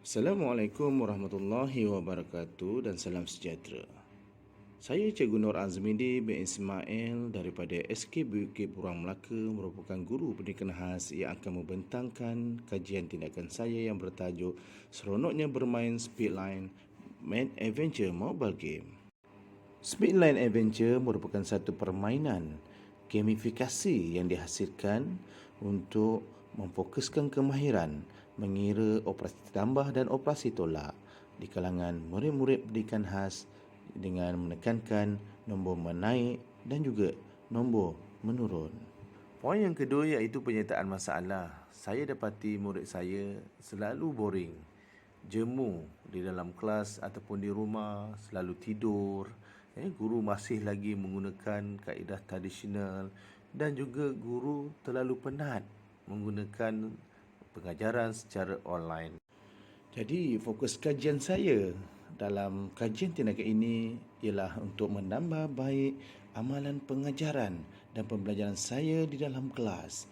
Assalamualaikum warahmatullahi wabarakatuh dan salam sejahtera. Saya Cikgu Nur Azmidi bin Ismail daripada SK Bukit Burang Melaka merupakan guru pendidikan khas yang akan membentangkan kajian tindakan saya yang bertajuk Seronoknya Bermain Speedline Mad Adventure Mobile Game. Speedline Adventure merupakan satu permainan gamifikasi yang dihasilkan untuk memfokuskan kemahiran mengira operasi tambah dan operasi tolak di kalangan murid-murid pendidikan khas dengan menekankan nombor menaik dan juga nombor menurun. Poin yang kedua iaitu penyertaan masalah. Saya dapati murid saya selalu boring, jemu di dalam kelas ataupun di rumah, selalu tidur. Guru masih lagi menggunakan kaedah tradisional dan juga guru terlalu penat menggunakan pengajaran secara online. Jadi fokus kajian saya dalam kajian tindakan ini ialah untuk menambah baik amalan pengajaran dan pembelajaran saya di dalam kelas,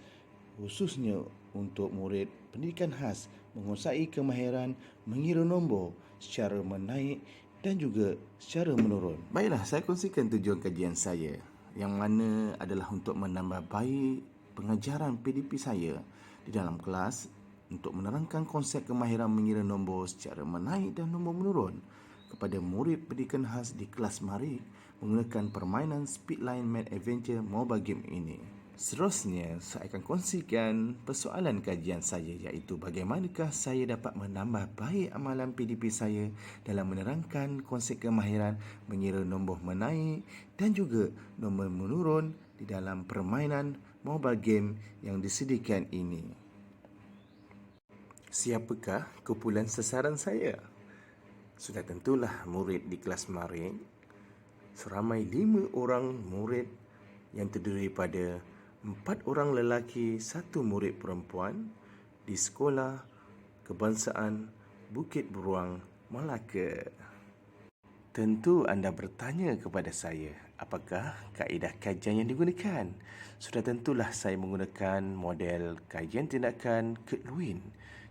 khususnya untuk murid pendidikan khas menguasai kemahiran mengira nombor secara menaik dan juga secara menurun. Baiklah, saya kongsikan tujuan kajian saya yang mana adalah untuk menambah baik pengajaran PDP saya di dalam kelas untuk menerangkan konsep kemahiran mengira nombor secara menaik dan nombor menurun kepada murid pendidikan khas di kelas marik menggunakan permainan Speedline Mad Adventure mobile game ini. Seterusnya, saya akan kongsikan persoalan kajian saya iaitu bagaimanakah saya dapat menambah baik amalan PDP saya dalam menerangkan konsep kemahiran mengira nombor menaik dan juga nombor menurun di dalam permainan mobile game yang disediakan ini. Siapakah kumpulan sasaran saya? Sudah tentulah murid di kelas marik. Seramai 5 orang murid yang terdiri daripada 4 orang lelaki, 1 murid perempuan di Sekolah Kebangsaan Bukit Beruang, Melaka. Tentu anda bertanya kepada saya, apakah kaedah kajian yang digunakan? Sudah tentulah saya menggunakan model kajian tindakan Kirtwin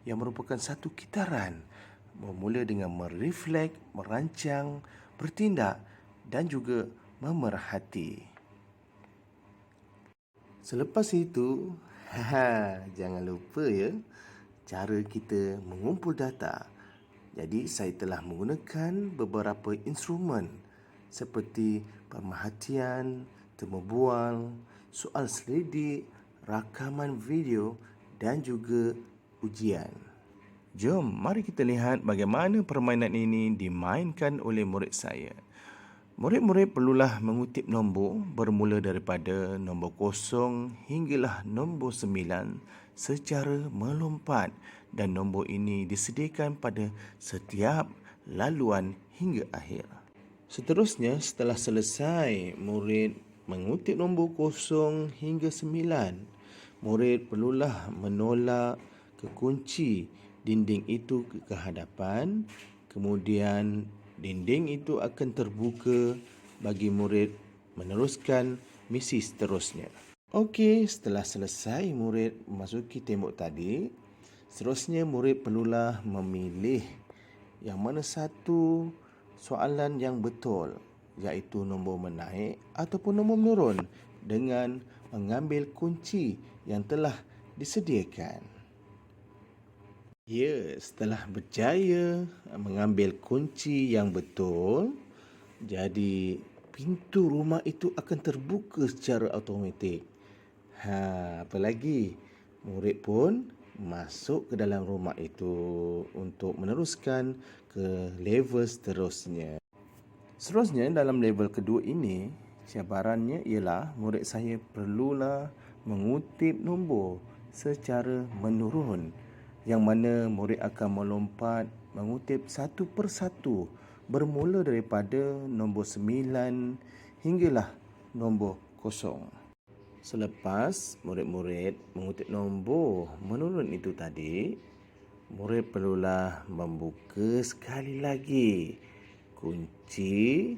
yang merupakan satu kitaran bermula dengan mereflek, merancang, bertindak dan juga memerhati. Selepas itu, jangan lupa cara kita mengumpul data. Jadi saya telah menggunakan beberapa instrumen seperti pemerhatian, temu bual, soal selidik, rakaman video dan juga ujian. Jom, mari kita lihat bagaimana permainan ini dimainkan oleh murid saya. Murid-murid perlulah mengutip nombor bermula daripada nombor 0 hinggalah nombor 9 secara melompat dan nombor ini disediakan pada setiap laluan hingga akhir. Seterusnya, setelah selesai murid mengutip nombor 0 hingga 9, murid perlulah menolak kekunci dinding itu ke hadapan, kemudian dinding itu akan terbuka bagi murid meneruskan misi seterusnya. Okey, setelah selesai murid memasuki tembok tadi, seterusnya murid perlulah memilih yang mana satu soalan yang betul, iaitu nombor menaik ataupun nombor menurun dengan mengambil kunci yang telah disediakan. Ya, setelah berjaya mengambil kunci yang betul, jadi pintu rumah itu akan terbuka secara automatik. Apa lagi? Murid pun masuk ke dalam rumah itu untuk meneruskan ke level seterusnya. Seterusnya, dalam level kedua ini, cabarannya ialah murid saya perlulah mengutip nombor secara menurun, yang mana murid akan melompat mengutip satu persatu bermula daripada nombor 9 hinggalah nombor 0. Selepas murid-murid mengutip nombor menurun itu tadi, murid perlulah membuka sekali lagi kunci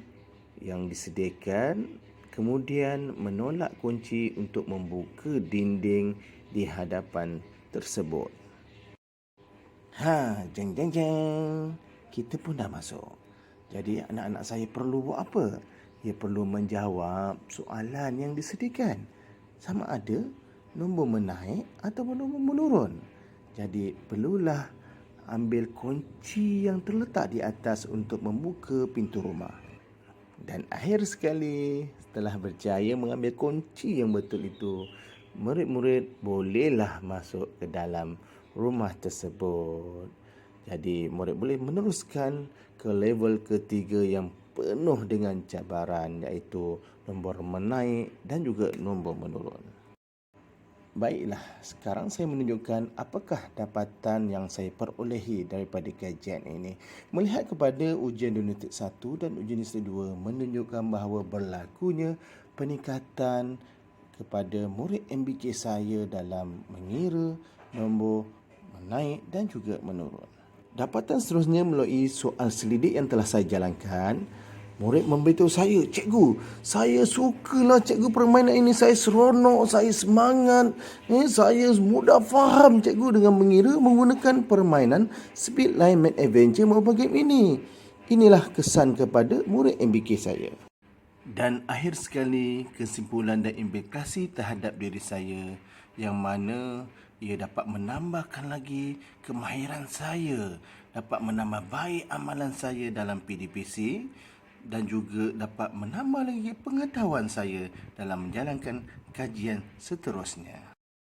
yang disediakan, kemudian menolak kunci untuk membuka dinding di hadapan tersebut. Jeng jeng jeng. Kita pun dah masuk. Jadi anak-anak saya perlu buat apa? Ia perlu menjawab soalan yang disediakan. Sama ada nombor menaik ataupun nombor menurun. Jadi perlulah ambil kunci yang terletak di atas untuk membuka pintu rumah. Dan akhir sekali, setelah berjaya mengambil kunci yang betul itu, murid-murid bolehlah masuk ke dalam rumah tersebut. Jadi murid boleh meneruskan ke level ketiga yang penuh dengan cabaran, iaitu nombor menaik dan juga nombor menurun. Baiklah, sekarang saya menunjukkan apakah dapatan yang saya perolehi daripada kajian ini. Melihat kepada ujian Unit 1 dan ujian Unit 2 menunjukkan bahawa berlakunya peningkatan kepada murid MBK saya dalam mengira, nombor menaik dan juga menurun. Dapatan seterusnya melalui soal selidik yang telah saya jalankan. Murid memberitahu saya, cikgu, saya sukalah cikgu permainan ini, saya seronok, saya semangat, saya mudah faham cikgu dengan mengira menggunakan permainan Speedline Mad Adventure mobile game ini. Inilah kesan kepada murid MBK saya. Dan akhir sekali, kesimpulan dan implikasi terhadap diri saya yang mana ia dapat menambahkan lagi kemahiran saya, dapat menambah baik amalan saya dalam PDPC dan juga dapat menambah lagi pengetahuan saya dalam menjalankan kajian seterusnya.